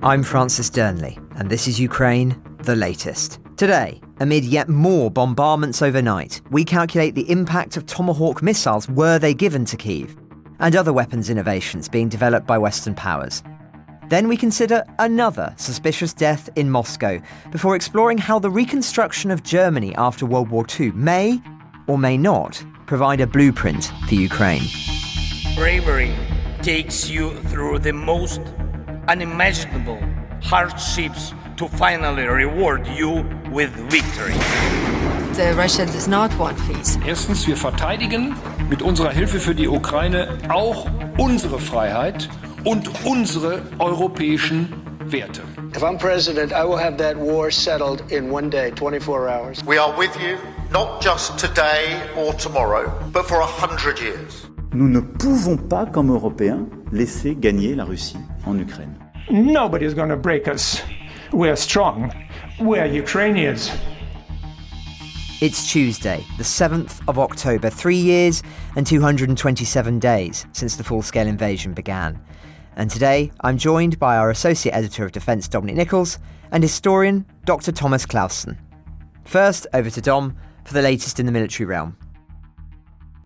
I'm Francis Dearnley, and this is Ukraine, the latest. Today, amid yet more bombardments overnight, we calculate the impact of Tomahawk missiles were they given to Kyiv, and other weapons innovations being developed by Western powers. Then we consider another suspicious death in Moscow, before exploring how the reconstruction of Germany after World War II may, or may not, provide a blueprint for Ukraine. Bravery takes you through the most unimaginable hardships to finally reward you with victory. Russia does not want peace. Erstens, wir verteidigen mit unserer Hilfe für die Ukraine auch unsere Freiheit und unsere europäischen Werte. If I'm president, I will have that war settled in one day, 24 hours. We are with you, not just today or tomorrow, but for 100 years. Nous ne pouvons pas, comme Européens, laisser gagner la Russie en Ukraine. Nobody's going to break us. We're strong. We're Ukrainians. It's Tuesday, the 7th of October, 3 years and 227 days since the full-scale invasion began. And today, I'm joined by our Associate Editor of Defence, Dominic Nicholls, and historian, Dr Thomas Clausen. First, over to Dom for the latest in the military realm.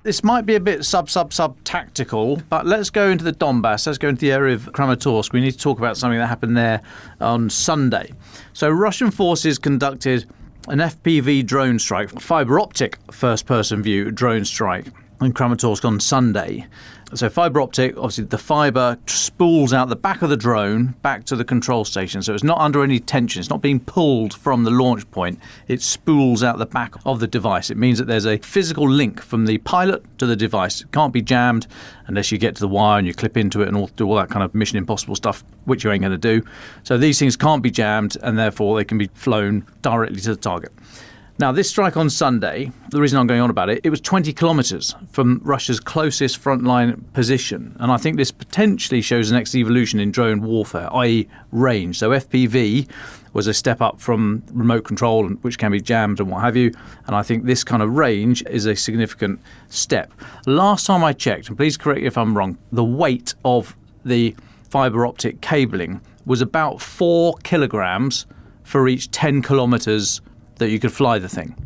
This might be a bit sub-tactical, but let's go into the Donbass. Let's go into the area of Kramatorsk. We need to talk about something that happened there on Sunday. So Russian forces conducted an FPV drone strike, fibre optic first-person view drone strike in Kramatorsk on Sunday. So fibre optic, obviously the fibre spools out the back of the drone back to the control station. So it's not under any tension. It's not being pulled from the launch point. It spools out the back of the device. It means that there's a physical link from the pilot to the device. It can't be jammed unless you get to the wire and you clip into it and do all that kind of Mission Impossible stuff, which you ain't going to do. So these things can't be jammed and therefore they can be flown directly to the target. Now, this strike on Sunday, the reason I'm going on about it, it was 20 kilometres from Russia's closest frontline position. And I think this potentially shows the next evolution in drone warfare, i.e. range. So FPV was a step up from remote control, which can be jammed and what have you. And I think this kind of range is a significant step. Last time I checked, and please correct me if I'm wrong, the weight of the fibre optic cabling was about 4 kilograms for each 10 kilometres that you could fly the thing.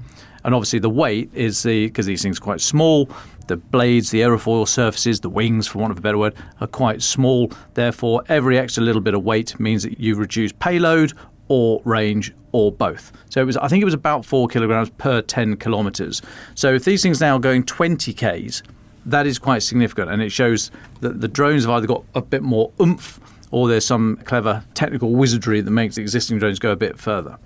And obviously the weight is because these things are quite small, the blades, the aerofoil surfaces, the wings, for want of a better word, are quite small. Therefore, every extra little bit of weight means that you reduce payload or range or both. So I think it was about 4 kilograms per 10 kilometres. So if these things now are going 20 Ks, that is quite significant. And it shows that the drones have either got a bit more oomph or there's some clever technical wizardry that makes the existing drones go a bit further.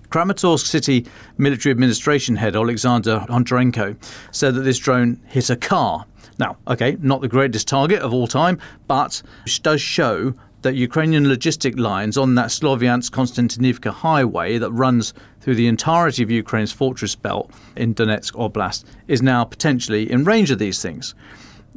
Kramatorsk City Military Administration Head Alexander Honcharenko said that this drone hit a car. Now, okay, not the greatest target of all time, but it does show that Ukrainian logistic lines on that Sloviansk-Konstantinivka highway that runs through the entirety of Ukraine's fortress belt in Donetsk Oblast is now potentially in range of these things.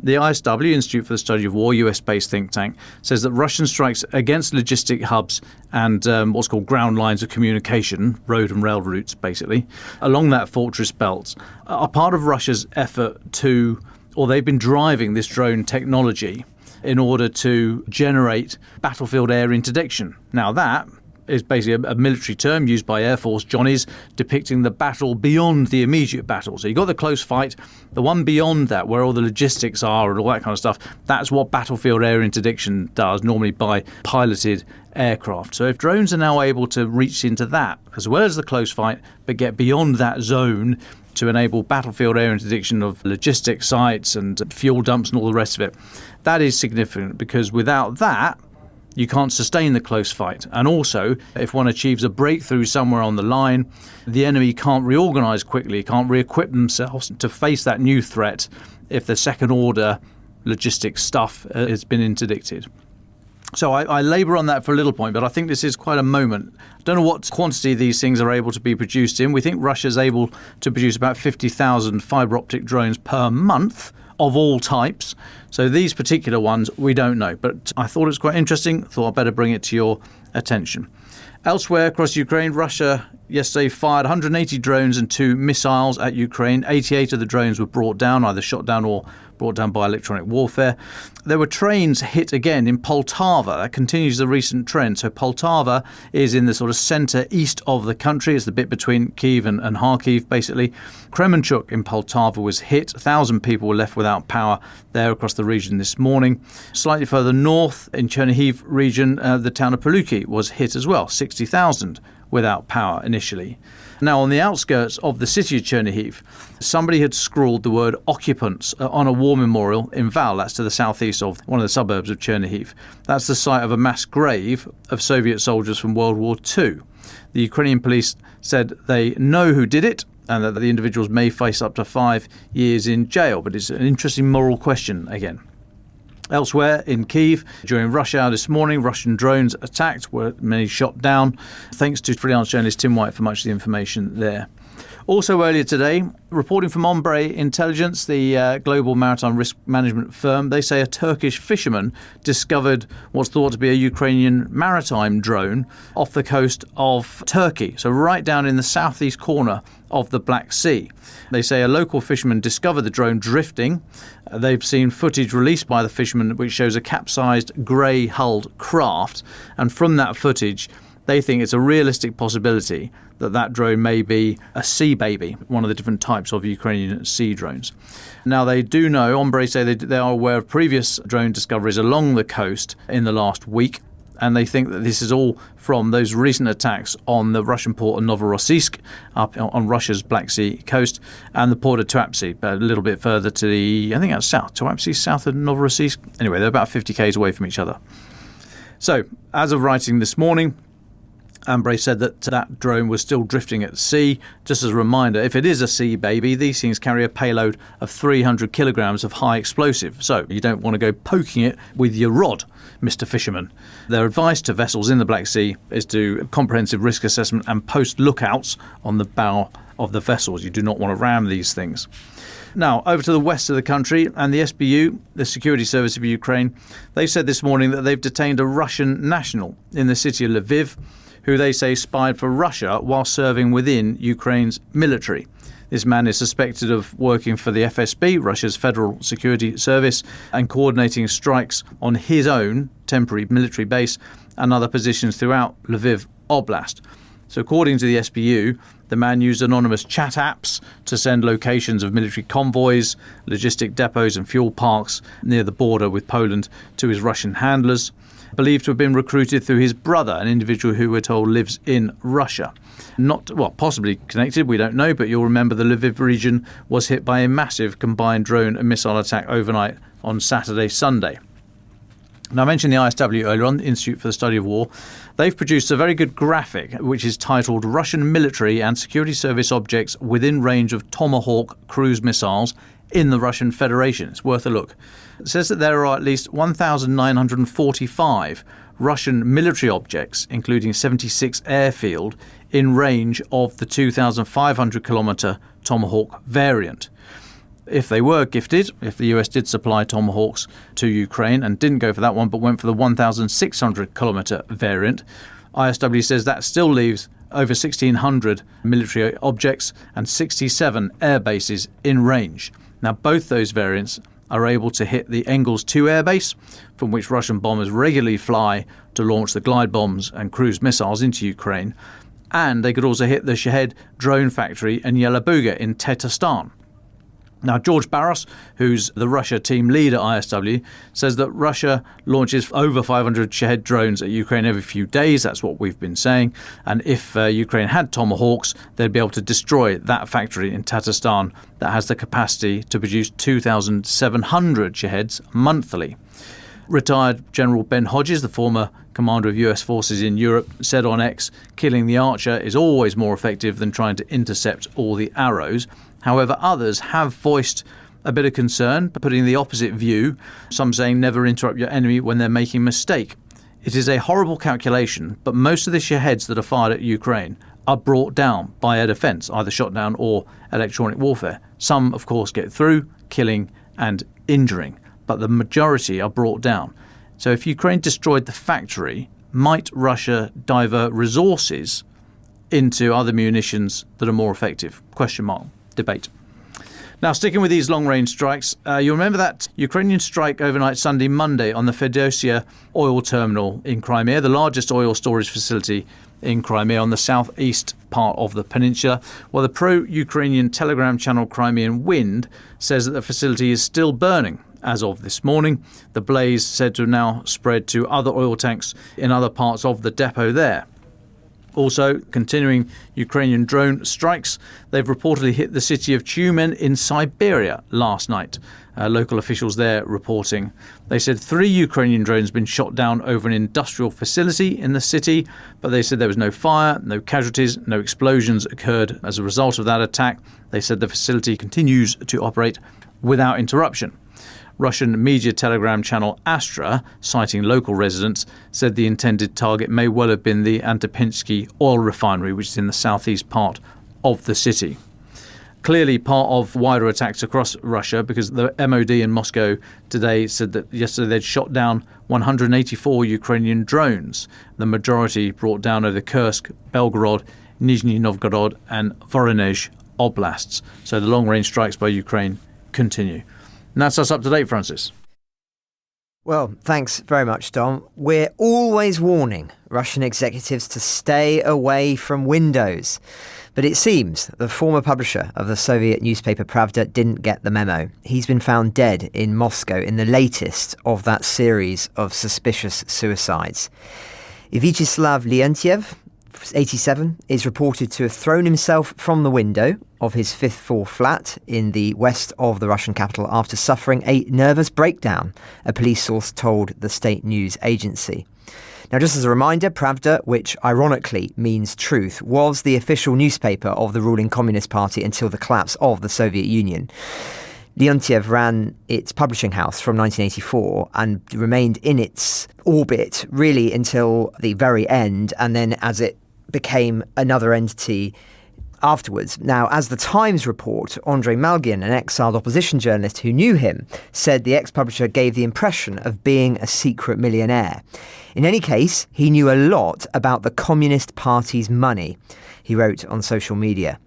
The ISW, Institute for the Study of War, US-based think tank, says that Russian strikes against logistic hubs and what's called ground lines of communication, road and rail routes basically, along that fortress belt are part of Russia's effort to, or they've been driving this drone technology in order to generate battlefield air interdiction. Now that is basically a military term used by Air Force Johnnies depicting the battle beyond the immediate battle. So you've got the close fight, the one beyond that where all the logistics are and all that kind of stuff. That's what battlefield air interdiction does, normally by piloted aircraft. So if drones are now able to reach into that, as well as the close fight, but get beyond that zone to enable battlefield air interdiction of logistic sites and fuel dumps and all the rest of it, that is significant because without that, you can't sustain the close fight. And also, if one achieves a breakthrough somewhere on the line, the enemy can't reorganise quickly, can't re-equip themselves to face that new threat if the second-order logistic stuff has been interdicted. So I labour on that for a little point, but I think this is quite a moment. I don't know what quantity these things are able to be produced in. We think Russia's able to produce about 50,000 fibre optic drones per month of all types. So these particular ones, we don't know. But I thought it was quite interesting. Thought I'd better bring it to your attention. Elsewhere across Ukraine, Russia yesterday fired 180 drones and 2 missiles at Ukraine. 88 of the drones were brought down, either shot down or brought down by electronic warfare. There were trains hit again in Poltava. That continues the recent trend. So Poltava is in the sort of centre east of the country. It's the bit between Kyiv and Kharkiv, basically. Kremenchuk in Poltava was hit. 1,000 people were left without power there across the region this morning. Slightly further north in Chernihiv region, the town of Paluki was hit as well. 60,000 without power initially. Now, on the outskirts of the city of Chernihiv, somebody had scrawled the word occupants on a war memorial in Val. That's to the southeast of one of the suburbs of Chernihiv. That's the site of a mass grave of Soviet soldiers from World War II. The Ukrainian police said they know who did it and that the individuals may face up to 5 years in jail. But it's an interesting moral question again. Elsewhere in Kyiv, during rush hour this morning, Russian drones attacked, were many shot down. Thanks to freelance journalist Tim White for much of the information there. Also earlier today, reporting from Hombre Intelligence, the global maritime risk management firm, they say a Turkish fisherman discovered what's thought to be a Ukrainian maritime drone off the coast of Turkey, so right down in the southeast corner of the Black Sea. They say a local fisherman discovered the drone drifting. They've seen footage released by the fisherman which shows a capsized grey-hulled craft, and from that footage they think it's a realistic possibility that that drone may be a Sea Baby, one of the different types of Ukrainian sea drones. Now, they do know, Hombre say they are aware of previous drone discoveries along the coast in the last week, and they think that this is all from those recent attacks on the Russian port of Novorossiysk up on Russia's Black Sea coast and the port of Tuapse, a little bit further to the, I think that's south, Tuapse, south of Novorossiysk. Anyway, they're about 50 k's away from each other. So, as of writing this morning, Ambre said that drone was still drifting at sea. Just as a reminder, if it is a Sea Baby, these things carry a payload of 300 kilograms of high explosive. So you don't want to go poking it with your rod, Mr. Fisherman. Their advice to vessels in the Black Sea is to do comprehensive risk assessment and post lookouts on the bow of the vessels. You do not want to ram these things. Now, over to the west of the country, and the SBU, the Security Service of Ukraine, they said this morning that they've detained a Russian national in the city of Lviv, who they say spied for Russia while serving within Ukraine's military. This man is suspected of working for the FSB, Russia's Federal Security Service, and coordinating strikes on his own temporary military base and other positions throughout Lviv Oblast. So according to the SBU, the man used anonymous chat apps to send locations of military convoys, logistic depots and fuel parks near the border with Poland to his Russian handlers, believed to have been recruited through his brother, an individual who we're told lives in Russia. Possibly connected, we don't know, but you'll remember the Lviv region was hit by a massive combined drone and missile attack overnight on Saturday, Sunday. Now, I mentioned the ISW earlier on, the Institute for the Study of War. They've produced a very good graphic which is titled Russian Military and Security Service Objects Within Range of Tomahawk Cruise Missiles in the Russian Federation. It's worth a look. It says that there are at least 1,945 Russian military objects, including 76 airfield, in range of the 2,500-kilometre Tomahawk variant. If they were gifted, if the US did supply Tomahawks to Ukraine and didn't go for that one but went for the 1,600-kilometre variant, ISW says that still leaves over 1,600 military objects and 67 air bases in range. Now, both those variants are able to hit the Engels 2 airbase, from which Russian bombers regularly fly to launch the glide bombs and cruise missiles into Ukraine, and they could also hit the Shahed drone factory in Yelabuga in Tatarstan. Now, George Barros, who's the Russia team lead at ISW, says that Russia launches over 500 Shahed drones at Ukraine every few days. That's what we've been saying. And if Ukraine had Tomahawks, they'd be able to destroy that factory in Tatarstan that has the capacity to produce 2,700 Shaheds monthly. Retired General Ben Hodges, the former commander of US forces in Europe, said on X, killing the Archer is always more effective than trying to intercept all the arrows. However, others have voiced a bit of concern, putting the opposite view, some saying never interrupt your enemy when they're making a mistake. It is a horrible calculation, but most of the Shaheds that are fired at Ukraine are brought down by air defence, either shot down or electronic warfare. Some, of course, get through, killing and injuring, but the majority are brought down. So if Ukraine destroyed the factory, might Russia divert resources into other munitions that are more effective? Question mark. Debate. Now, sticking with these long-range strikes, you remember that Ukrainian strike overnight Sunday, Monday on the Feodosia oil terminal in Crimea, the largest oil storage facility in Crimea on the southeast part of the peninsula. Well, the pro-Ukrainian telegram channel Crimean Wind says that the facility is still burning as of this morning. The blaze said to have now spread to other oil tanks in other parts of the depot there. Also, continuing Ukrainian drone strikes, they've reportedly hit the city of Tyumen in Siberia last night. Local officials there reporting. They said 3 Ukrainian drones had been shot down over an industrial facility in the city, but they said there was no fire, no casualties, no explosions occurred as a result of that attack. They said the facility continues to operate without interruption. Russian media telegram channel Astra, citing local residents, said the intended target may well have been the Antopinsky oil refinery, which is in the southeast part of the city. Clearly part of wider attacks across Russia, because the MOD in Moscow today said that yesterday they'd shot down 184 Ukrainian drones, the majority brought down over Kursk, Belgorod, Nizhny Novgorod and Voronezh oblasts. So the long-range strikes by Ukraine continue. And that's us up to date, Francis. Well, thanks very much, Dom. We're always warning Russian executives to stay away from windows. But it seems the former publisher of the Soviet newspaper Pravda didn't get the memo. He's been found dead in Moscow in the latest of that series of suspicious suicides. Vyacheslav Leontiev, 87, is reported to have thrown himself from the window of his 5th floor flat in the west of the Russian capital after suffering a nervous breakdown, a police source told the state news agency. Now, just as a reminder, Pravda, which ironically means truth, was the official newspaper of the ruling Communist Party until the collapse of the Soviet Union. Leontiev ran its publishing house from 1984 and remained in its orbit really until the very end, and then as it became another entity afterwards. Now, as the Times report, Andrei Malgin, an exiled opposition journalist who knew him, said the ex-publisher gave the impression of being a secret millionaire. In any case, he knew a lot about the Communist Party's money, he wrote on social media.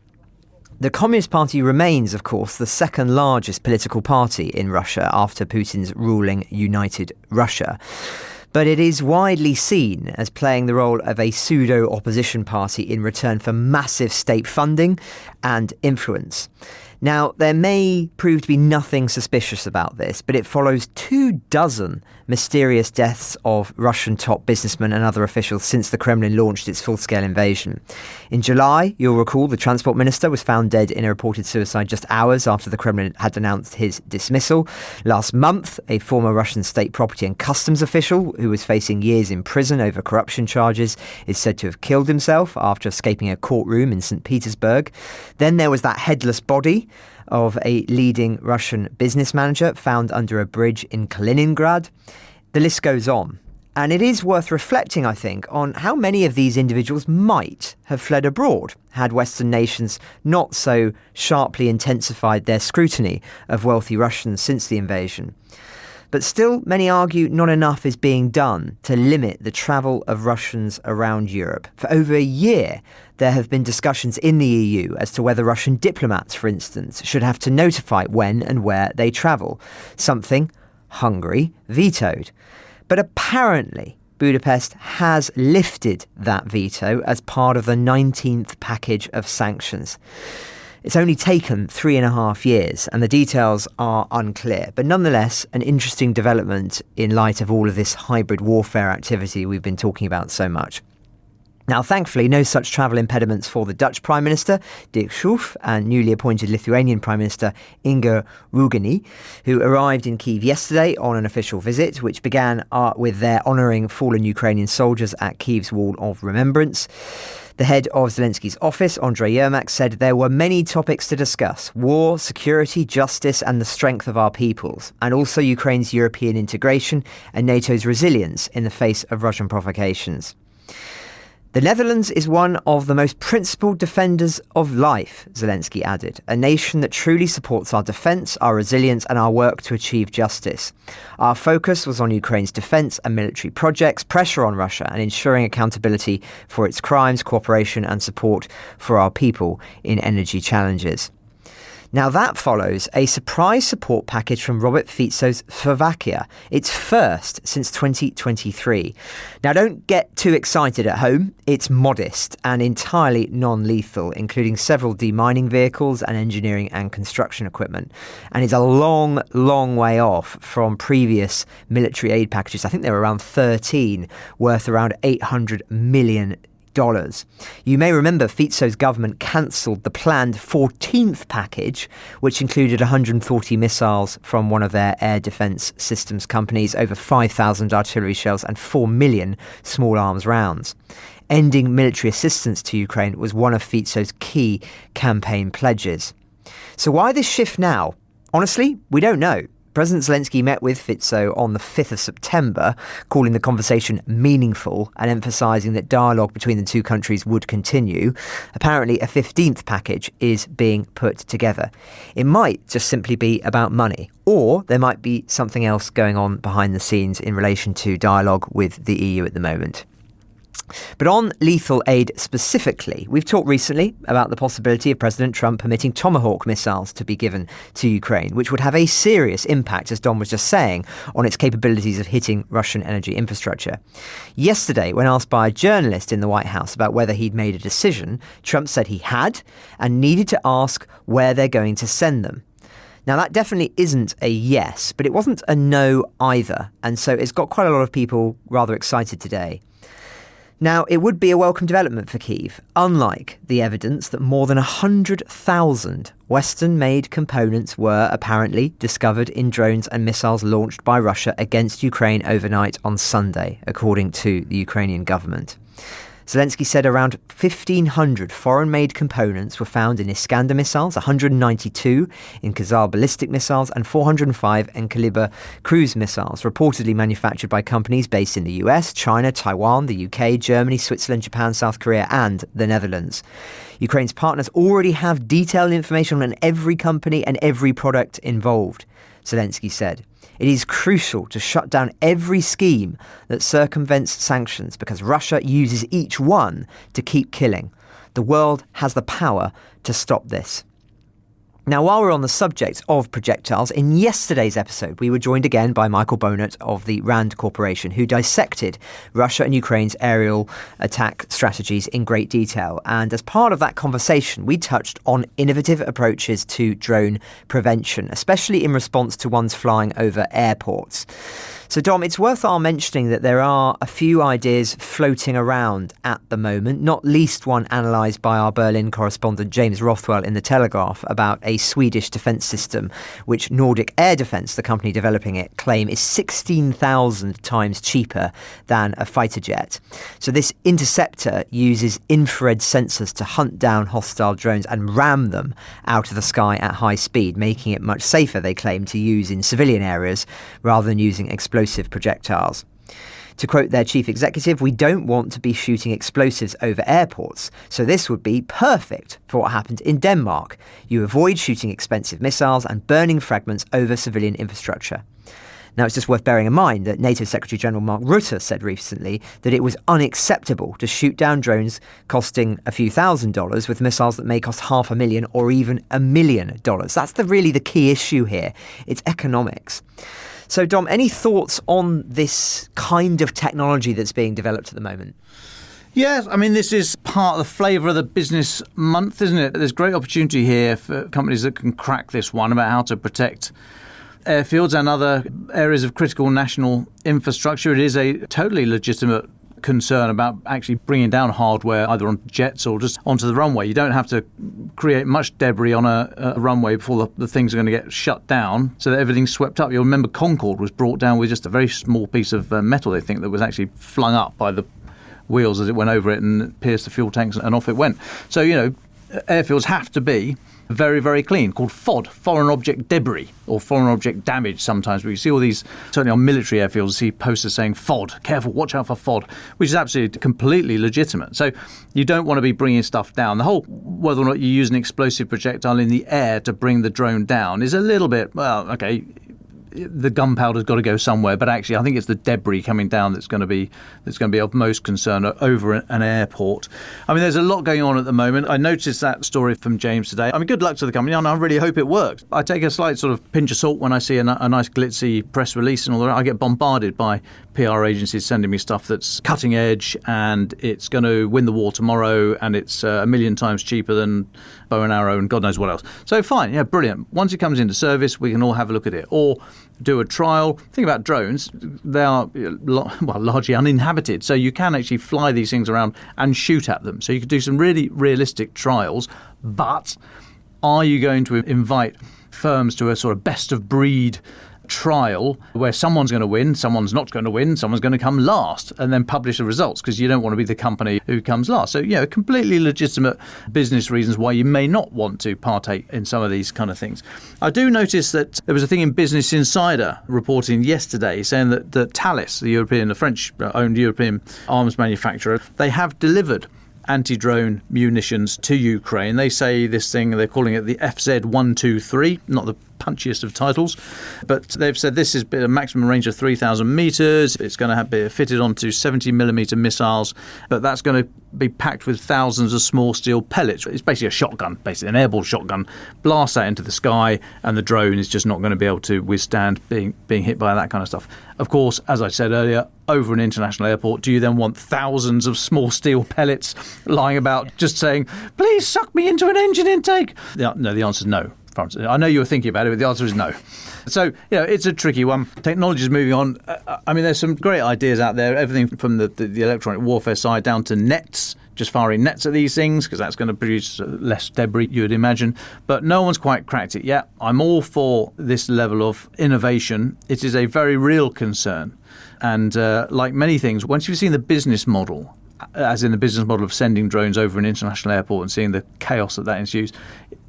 The Communist Party remains, of course, the second largest political party in Russia after Putin's ruling United Russia. But it is widely seen as playing the role of a pseudo-opposition party in return for massive state funding and influence. Now, there may prove to be nothing suspicious about this, but it follows 24 mysterious deaths of Russian top businessmen and other officials since the Kremlin launched its full-scale invasion. In July, you'll recall, the transport minister was found dead in a reported suicide just hours after the Kremlin had announced his dismissal. Last month, a former Russian state property and customs official who was facing years in prison over corruption charges is said to have killed himself after escaping a courtroom in St. Petersburg. Then there was that headless body of a leading Russian business manager found under a bridge in Kaliningrad. The list goes on. And it is worth reflecting, I think, on how many of these individuals might have fled abroad had Western nations not so sharply intensified their scrutiny of wealthy Russians since the invasion. But still, many argue not enough is being done to limit the travel of Russians around Europe. For over a year, there have been discussions in the EU as to whether Russian diplomats, for instance, should have to notify when and where they travel, something Hungary vetoed. But apparently, Budapest has lifted that veto as part of the 19th package of sanctions. It's only taken 3.5 years and the details are unclear, but nonetheless an interesting development in light of all of this hybrid warfare activity we've been talking about so much. Now, thankfully, no such travel impediments for the Dutch Prime Minister, Dirk Schoof, and newly appointed Lithuanian Prime Minister, Inga Rugani, who arrived in Kyiv yesterday on an official visit, which began with their honouring fallen Ukrainian soldiers at Kyiv's Wall of Remembrance. The head of Zelensky's office, Andrei Yermak, said there were many topics to discuss: war, security, justice and the strength of our peoples, and also Ukraine's European integration and NATO's resilience in the face of Russian provocations. The Netherlands is one of the most principled defenders of life, Zelensky added, a nation that truly supports our defence, our resilience and our work to achieve justice. Our focus was on Ukraine's defence and military projects, pressure on Russia and ensuring accountability for its crimes, cooperation and support for our people in energy challenges. Now that follows a surprise support package from Robert Fico's Slovakia, its first since 2023. Now don't get too excited at home, it's modest and entirely non-lethal, including several demining vehicles and engineering and construction equipment, and is a long, long way off from previous military aid packages. I think they were around 13, worth around $800 million. You may remember Fico's government cancelled the planned 14th package, which included 140 missiles from one of their air defence systems companies, over 5,000 artillery shells and 4 million small arms rounds. Ending military assistance to Ukraine was one of Fico's key campaign pledges. So why this shift now? Honestly, we don't know. President Zelensky met with Fico on the 5th of September, calling the conversation meaningful and emphasising that dialogue between the two countries would continue. Apparently, a 15th package is being put together. It might just simply be about money, or there might be something else going on behind the scenes in relation to dialogue with the EU at the moment. But on lethal aid specifically, we've talked recently about the possibility of President Trump permitting Tomahawk missiles to be given to Ukraine, which would have a serious impact, as Dom was just saying, on its capabilities of hitting Russian energy infrastructure. Yesterday, when asked by a journalist in the White House about whether he'd made a decision, Trump said he had and needed to ask where they're going to send them. Now, that definitely isn't a yes, but it wasn't a no either, and so it's got quite a lot of people rather excited today. Now, it would be a welcome development for Kyiv, unlike the evidence that more than 100,000 Western-made components were apparently discovered in drones and missiles launched by Russia against Ukraine overnight on Sunday, according to the Ukrainian government. Zelensky said around 1,500 foreign-made components were found in Iskander missiles, 192 in Kazal ballistic missiles, and 405 in Kaliber cruise missiles, reportedly manufactured by companies based in the US, China, Taiwan, the UK, Germany, Switzerland, Japan, South Korea, and the Netherlands. Ukraine's partners already have detailed information on every company and every product involved, Zelensky said. It is crucial to shut down every scheme that circumvents sanctions because Russia uses each one to keep killing. The world has the power to stop this. Now, while we're on the subject of projectiles, in yesterday's episode, we were joined again by Michael Bonert of the RAND Corporation, who dissected Russia and Ukraine's aerial attack strategies in great detail. And as part of that conversation, we touched on innovative approaches to drone prevention, especially in response to ones flying over airports. So, Dom, it's worth our mentioning that there are a few ideas floating around at the moment, not least one analysed by our Berlin correspondent James Rothwell in The Telegraph about a Swedish defence system, which Nordic Air Defence, the company developing it, claim is 16,000 times cheaper than a fighter jet. So this interceptor uses infrared sensors to hunt down hostile drones and ram them out of the sky at high speed, making it much safer, they claim, to use in civilian areas rather than using explosive projectiles. To quote their chief executive, "We don't want to be shooting explosives over airports, so this would be perfect for what happened in Denmark. You avoid shooting expensive missiles and burning fragments over civilian infrastructure." Now, it's just worth bearing in mind that NATO Secretary General Mark Rutte said recently that it was unacceptable to shoot down drones costing a few $1,000s with missiles that may cost $500,000 or even $1 million. That's really the key issue here. It's economics. So, Dom, any thoughts on this kind of technology that's being developed at the moment? Yes, I mean, this is part of the flavour of the business month, isn't it? There's great opportunity here for companies that can crack this one about how to protect airfields and other areas of critical national infrastructure. It is a totally legitimate concern about actually bringing down hardware either on jets or just onto the runway. You don't have to create much debris on a runway before the things are going to get shut down so that everything's swept up. You'll remember Concorde was brought down with just a very small piece of metal, they think, that was actually flung up by the wheels as it went over it and pierced the fuel tanks and off it went. So, airfields have to be very, very clean, called FOD, foreign object debris, or foreign object damage sometimes. We see all these, certainly on military airfields, see posters saying FOD, careful, watch out for FOD, which is absolutely completely legitimate. So you don't want to be bringing stuff down. The whole, whether or not you use an explosive projectile in the air to bring the drone down is a little bit, well, okay, the gunpowder's got to go somewhere, but actually I think it's the debris coming down that's going to be of most concern over an airport. I mean, there's a lot going on at the moment. I noticed that story from James today. I mean, good luck to the company, and I really hope it works. I take a slight sort of pinch of salt when I see a nice glitzy press release and all that. I get bombarded by PR agencies sending me stuff that's cutting edge and it's going to win the war tomorrow and it's a million times cheaper than bow and arrow and God knows what else. So fine, yeah, brilliant. Once it comes into service, we can all have a look at it. Or do a trial. Think about drones. They are largely uninhabited, so you can actually fly these things around and shoot at them. So you could do some really realistic trials, but are you going to invite firms to a sort of best of breed trial where someone's going to win, someone's not going to win, someone's going to come last, and then publish the results because you don't want to be the company who comes last? So, completely legitimate business reasons why you may not want to partake in some of these kind of things. I do notice that there was a thing in Business Insider reporting yesterday saying that Thales, the French-owned European arms manufacturer, they have delivered anti-drone munitions to Ukraine. They say this thing, they're calling it the FZ-123, not the punchiest of titles, but they've said this is a maximum range of 3,000 metres. It's going to be fitted onto 70mm missiles, but that's going to be packed with thousands of small steel pellets. It's basically a shotgun, basically an airborne shotgun. Blast that into the sky, and the drone is just not going to be able to withstand being hit by that kind of stuff. Of course, as I said earlier, over an international airport, do you then want thousands of small steel pellets lying about just saying, please suck me into an engine intake? No, the answer is no. I know you were thinking about it, but the answer is no. So, it's a tricky one. Technology is moving on. I mean, there's some great ideas out there, everything from the electronic warfare side down to nets, just firing nets at these things, because that's going to produce less debris, you would imagine. But no one's quite cracked it yet. I'm all for this level of innovation. It is a very real concern. And like many things, once you've seen the business model, as in the business model of sending drones over an international airport and seeing the chaos that ensues,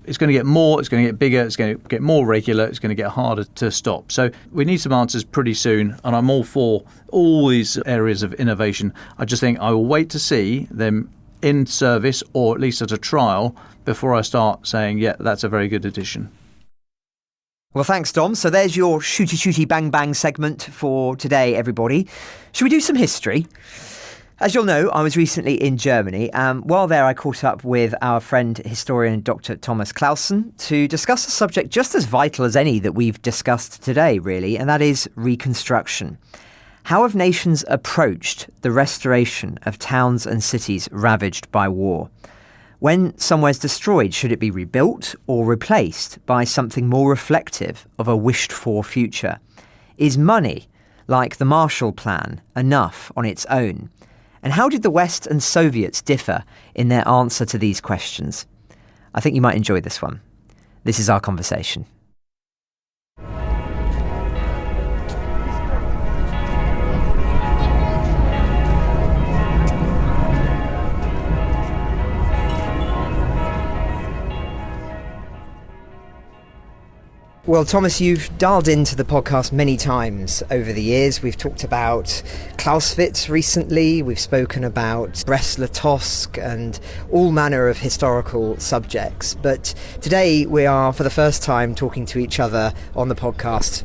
it's going to get more, it's going to get bigger, it's going to get more regular, it's going to get harder to stop. So we need some answers pretty soon, and I'm all for all these areas of innovation. I just think I will wait to see them in service, or at least at a trial, before I start saying, yeah, that's a very good addition. Well, thanks, Dom. So there's your shooty, shooty, bang, bang segment for today, everybody. Should we do some history? As you'll know, I was recently in Germany. While there, I caught up with our friend, historian Dr Thomas Clausen, to discuss a subject just as vital as any that we've discussed today, really, and that is reconstruction. How have nations approached the restoration of towns and cities ravaged by war? When somewhere's destroyed, should it be rebuilt or replaced by something more reflective of a wished-for future? Is money, like the Marshall Plan, enough on its own? And how did the West and Soviets differ in their answer to these questions? I think you might enjoy this one. This is our conversation. Well, Thomas, you've dialed into the podcast many times over the years. We've talked about Clausewitz recently. We've spoken about Brest-Litovsk and all manner of historical subjects. But today we are, for the first time, talking to each other on the podcast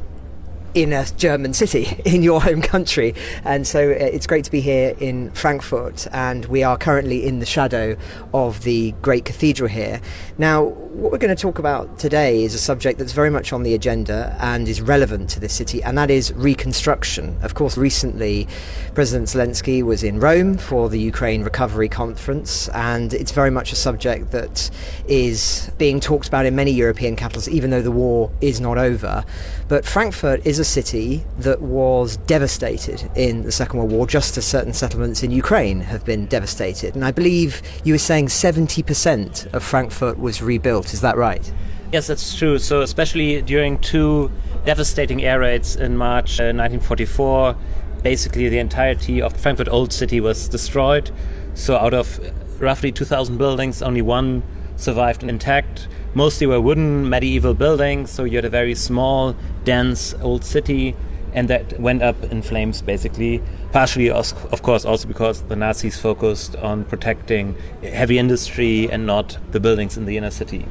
in a German city, in your home country. And so it's great to be here in Frankfurt, and we are currently in the shadow of the great cathedral here. Now, what we're going to talk about today is a subject that's very much on the agenda and is relevant to this city, and that is reconstruction. Of course, recently President Zelensky was in Rome for the Ukraine Recovery Conference, and it's very much a subject that is being talked about in many European capitals, even though the war is not over. But Frankfurt is a city that was devastated in the Second World War, just as certain settlements in Ukraine have been devastated. And I believe you were saying 70% of Frankfurt was rebuilt. Is that right? Yes, that's true. So especially during two devastating air raids in March 1944, basically the entirety of Frankfurt Old City was destroyed. So out of roughly 2,000 buildings, only one survived intact. Mostly were wooden medieval buildings, so you had a very small, dense old city, and that went up in flames basically, partially of course also because the Nazis focused on protecting heavy industry and not the buildings in the inner city.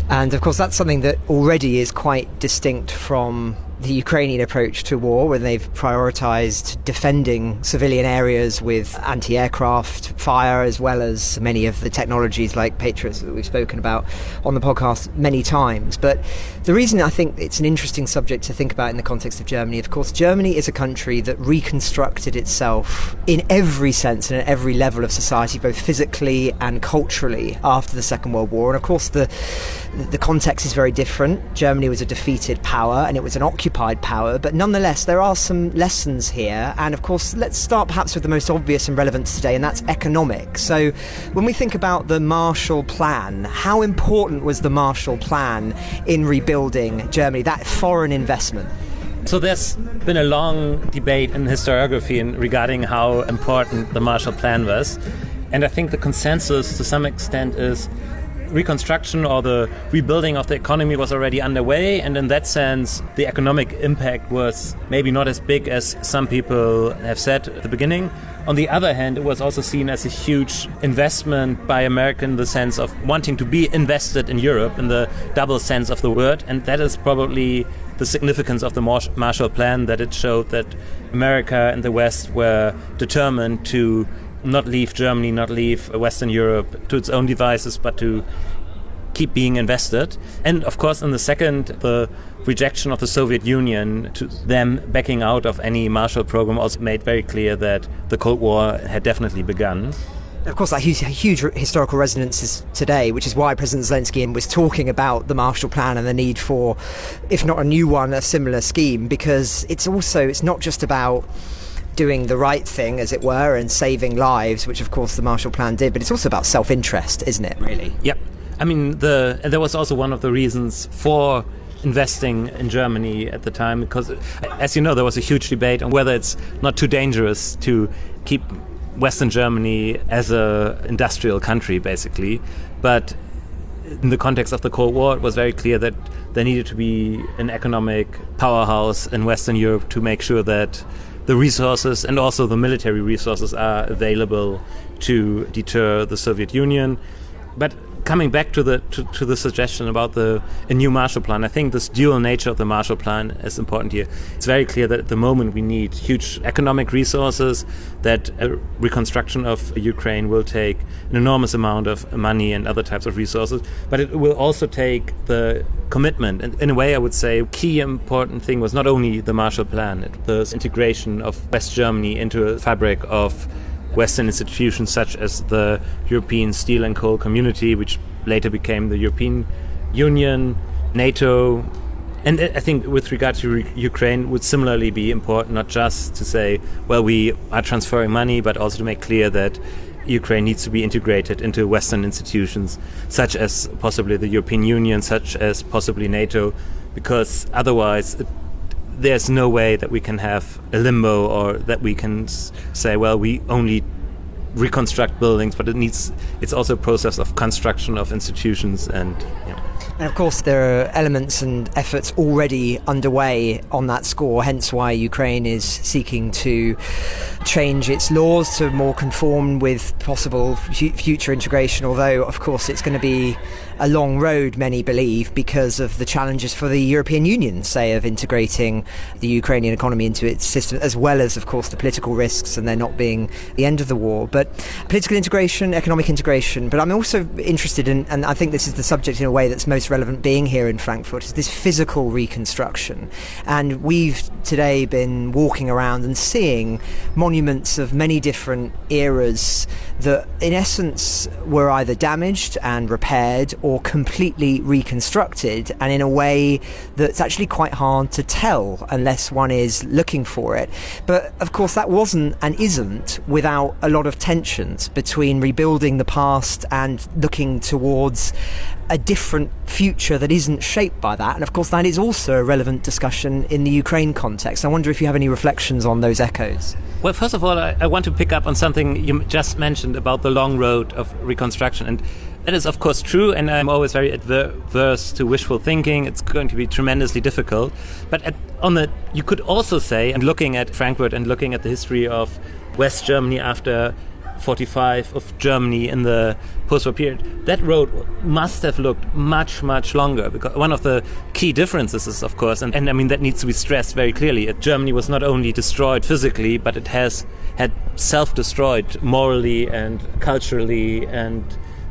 And of course that's something that already is quite distinct from the Ukrainian approach to war, where they've prioritised defending civilian areas with anti-aircraft fire, as well as many of the technologies like Patriots that we've spoken about on the podcast many times. But the reason I think it's an interesting subject to think about in the context of Germany, of course, Germany is a country that reconstructed itself in every sense and at every level of society, both physically and culturally, after the Second World War. And of course the context is very different. Germany was a defeated power and it was an occupied power, but nonetheless there are some lessons here. And of course, let's start perhaps with the most obvious and relevant today, and that's economic. So when we think about the Marshall Plan, how important was the Marshall Plan in rebuilding Germany, that foreign investment? So there's been a long debate in historiography regarding how important the Marshall Plan was, and I think the consensus to some extent is reconstruction or the rebuilding of the economy was already underway, and in that sense the economic impact was maybe not as big as some people have said at the beginning. On the other hand, it was also seen as a huge investment by America in the sense of wanting to be invested in Europe in the double sense of the word, and that is probably the significance of the Marshall Plan, that it showed that America and the West were determined to not leave Germany, not leave Western Europe to its own devices, but to keep being invested. And of course, in the second, the rejection of the Soviet Union, to them backing out of any Marshall Program, also made very clear that the Cold War had definitely begun. Of course, that huge historical resonance is today, which is why President Zelensky was talking about the Marshall Plan and the need for, if not a new one, a similar scheme, because it's not just about doing the right thing, as it were, and saving lives, which of course the Marshall Plan did, but it's also about self-interest, isn't it, really? Yep. I mean, there was also one of the reasons for investing in Germany at the time, because, as you know, there was a huge debate on whether it's not too dangerous to keep Western Germany as an industrial country, basically. But in the context of the Cold War, it was very clear that there needed to be an economic powerhouse in Western Europe to make sure that the resources and also the military resources are available to deter the Soviet Union. But coming back to the suggestion about a new Marshall Plan, I think this dual nature of the Marshall Plan is important here. It's very clear that at the moment we need huge economic resources, that a reconstruction of Ukraine will take an enormous amount of money and other types of resources, but it will also take the commitment. And in a way, I would say a key important thing was not only the Marshall Plan, the integration of West Germany into a fabric of Western institutions such as the European Steel and Coal Community, which later became the European Union, NATO. And I think with regard to Ukraine would similarly be important, not just to say, well, we are transferring money, but also to make clear that Ukraine needs to be integrated into Western institutions, such as possibly the European Union, such as possibly NATO, because otherwise there's no way that we can have a limbo, or that we can say, well, we only reconstruct buildings, but it's also a process of construction of institutions. And of course there are elements and efforts already underway on that score, hence why Ukraine is seeking to change its laws to more conform with possible future integration, although of course it's going to be a long road, many believe, because of the challenges for the European Union, say, of integrating the Ukrainian economy into its system, as well as, of course, the political risks and there not being the end of the war. But political integration, economic integration. But I'm also interested in, and I think this is the subject in a way that's most relevant being here in Frankfurt, is this physical reconstruction. And we've today been walking around and seeing monuments of many different eras that, in essence, were either damaged and repaired or completely reconstructed, and in a way that's actually quite hard to tell unless one is looking for it. But of course that wasn't and isn't without a lot of tensions between rebuilding the past and looking towards a different future that isn't shaped by that. And of course that is also a relevant discussion in the Ukraine context. I wonder if you have any reflections on those echoes. Well, first of all, I want to pick up on something you just mentioned about the long road of reconstruction. And That is, of course, true, and I'm always very adverse to wishful thinking. It's going to be tremendously difficult. But you could also say, and looking at Frankfurt and looking at the history of West Germany after 45, of Germany in the post-war period, that road must have looked much, much longer. Because one of the key differences is, of course, and I mean that needs to be stressed very clearly, Germany was not only destroyed physically, but it had self-destroyed morally and culturally and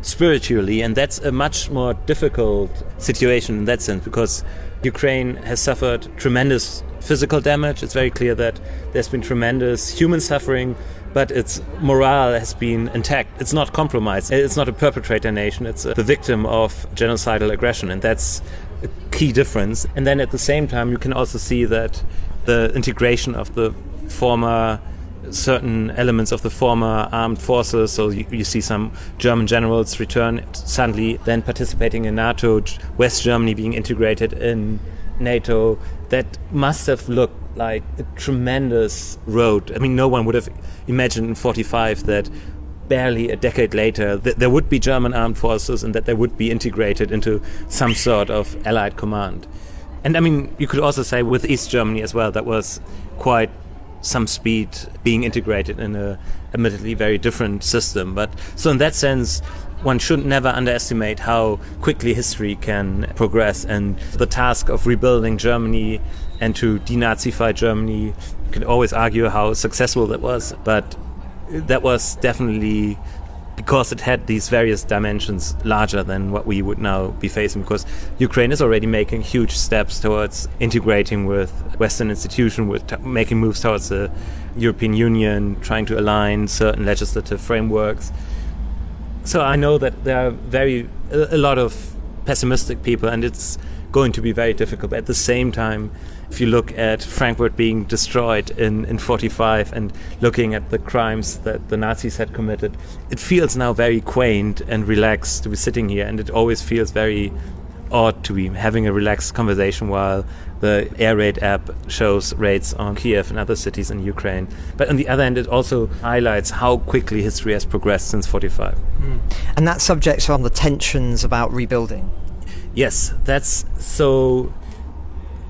spiritually, and that's a much more difficult situation in that sense, because Ukraine has suffered tremendous physical damage. It's very clear that there's been tremendous human suffering, but its morale has been intact. It's not compromised. It's not a perpetrator nation. It's the victim of genocidal aggression, and that's a key difference. And then at the same time, you can also see that the integration of the former certain elements of the former armed forces, so you see some German generals return suddenly, then participating in NATO, West Germany being integrated in NATO. That must have looked like a tremendous road. I mean, no one would have imagined in 45 that barely a decade later there would be German armed forces and that they would be integrated into some sort of allied command. And I mean, you could also say with East Germany as well, that was quite some speed being integrated in a admittedly very different system. But so in that sense, one should never underestimate how quickly history can progress, and the task of rebuilding Germany and to denazify Germany, you could always argue how successful that was, but that was definitely because it had these various dimensions larger than what we would now be facing, because Ukraine is already making huge steps towards integrating with Western institutions, with making moves towards the European Union, trying to align certain legislative frameworks. So I know that there are a lot of pessimistic people, and it's going to be very difficult. But at the same time, if you look at Frankfurt being destroyed in 45 and looking at the crimes that the Nazis had committed, it feels now very quaint and relaxed to be sitting here, and it always feels very odd to be having a relaxed conversation while the air raid app shows raids on Kyiv and other cities in Ukraine. But on the other hand, it also highlights how quickly history has progressed since 45. And that subject's on the tensions about rebuilding. Yes, that's so.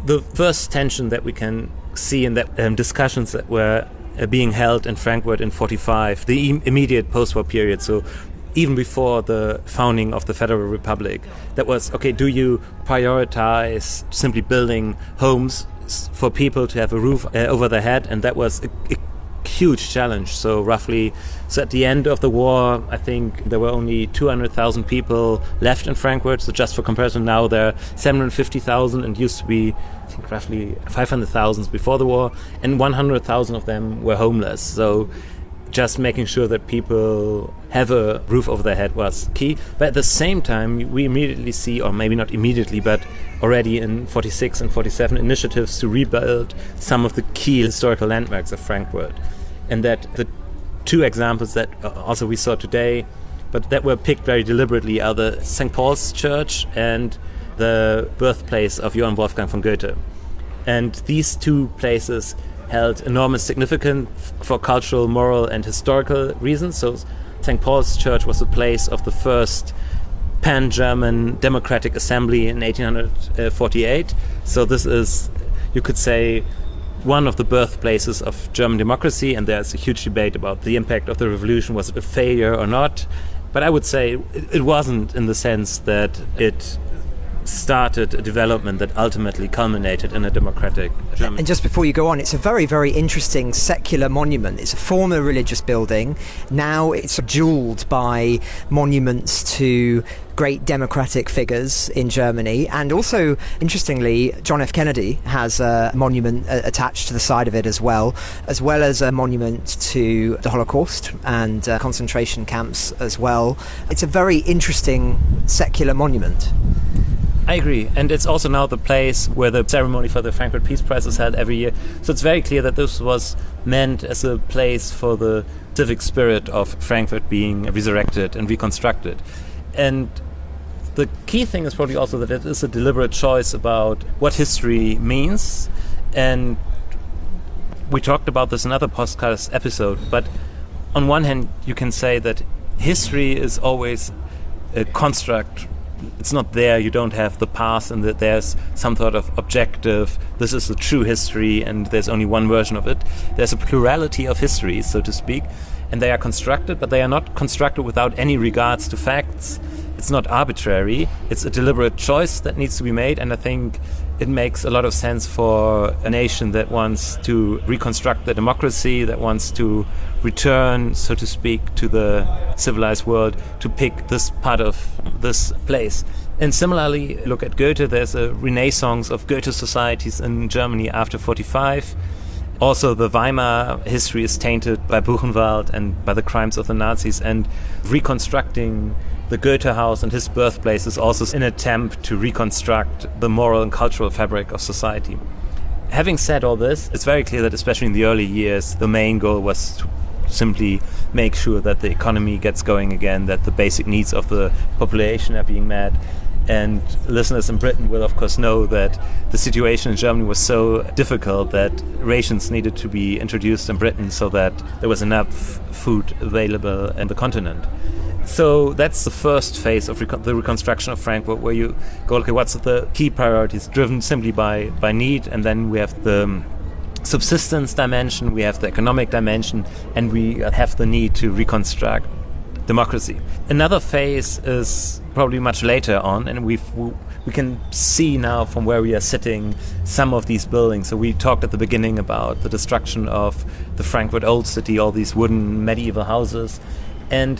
The first tension that we can see in that discussions that were being held in Frankfurt in 45, the immediate post-war period, so even before the founding of the Federal Republic, that was, okay, do you prioritize simply building homes for people to have a roof over their head? And that was a huge challenge. So at the end of the war, I think there were only 200,000 people left in Frankfurt. So just for comparison, now there are 750,000, and used to be, I think, roughly 500,000 before the war, and 100,000 of them were homeless. So just making sure that people have a roof over their head was key. But at the same time, we immediately see, or maybe not immediately, but already in 46 and 47, initiatives to rebuild some of the key historical landmarks of Frankfurt. And that the two examples that also we saw today, but that were picked very deliberately, are the St. Paul's Church and the birthplace of Johann Wolfgang von Goethe. And these two places held enormous significance for cultural, moral and historical reasons. So St. Paul's Church was the place of the first pan-German democratic assembly in 1848. So this is, you could say, one of the birthplaces of German democracy, and there's a huge debate about the impact of the revolution. Was it a failure or not? But I would say it wasn't, in the sense that it started a development that ultimately culminated in a democratic Germany. And just before you go on, it's a very, very interesting secular monument. It's a former religious building. Now it's jewelled by monuments to great democratic figures in Germany. And also, interestingly, John F. Kennedy has a monument attached to the side of it as well as a monument to the Holocaust and concentration camps as well. It's a very interesting secular monument. I agree, and it's also now the place where the ceremony for the Frankfurt Peace Prize is held every year. So it's very clear that this was meant as a place for the civic spirit of Frankfurt being resurrected and reconstructed. And the key thing is probably also that it is a deliberate choice about what history means. And we talked about this in another podcast episode, but on one hand, you can say that history is always construct. It's not there. You don't have the past, and that there's some sort of objective, this is the true history, and there's only one version of it. There's a plurality of histories, so to speak, and they are constructed, but they are not constructed without any regards to facts. It's not arbitrary. It's a deliberate choice that needs to be made, and I think it makes a lot of sense for a nation that wants to reconstruct the democracy, that wants to return, so to speak, to the civilized world, to pick this part of this place. And similarly, look at Goethe. There's a renaissance of Goethe societies in Germany after 45. Also, the Weimar history is tainted by Buchenwald and by the crimes of the Nazis, and reconstructing the Goethe house and his birthplace is also an attempt to reconstruct the moral and cultural fabric of society. Having said all this, it's very clear that especially in the early years, the main goal was to simply make sure that the economy gets going again, that the basic needs of the population are being met. And listeners in Britain will of course know that the situation in Germany was so difficult that rations needed to be introduced in Britain so that there was enough food available in the continent. So that's the first phase of the reconstruction of Frankfurt, where you go, okay, what's the key priorities driven simply by need, and then we have the subsistence dimension, we have the economic dimension, and we have the need to reconstruct democracy. Another phase is probably much later on, and we can see now from where we are sitting some of these buildings. So we talked at the beginning about the destruction of the Frankfurt Old City, all these wooden medieval houses, and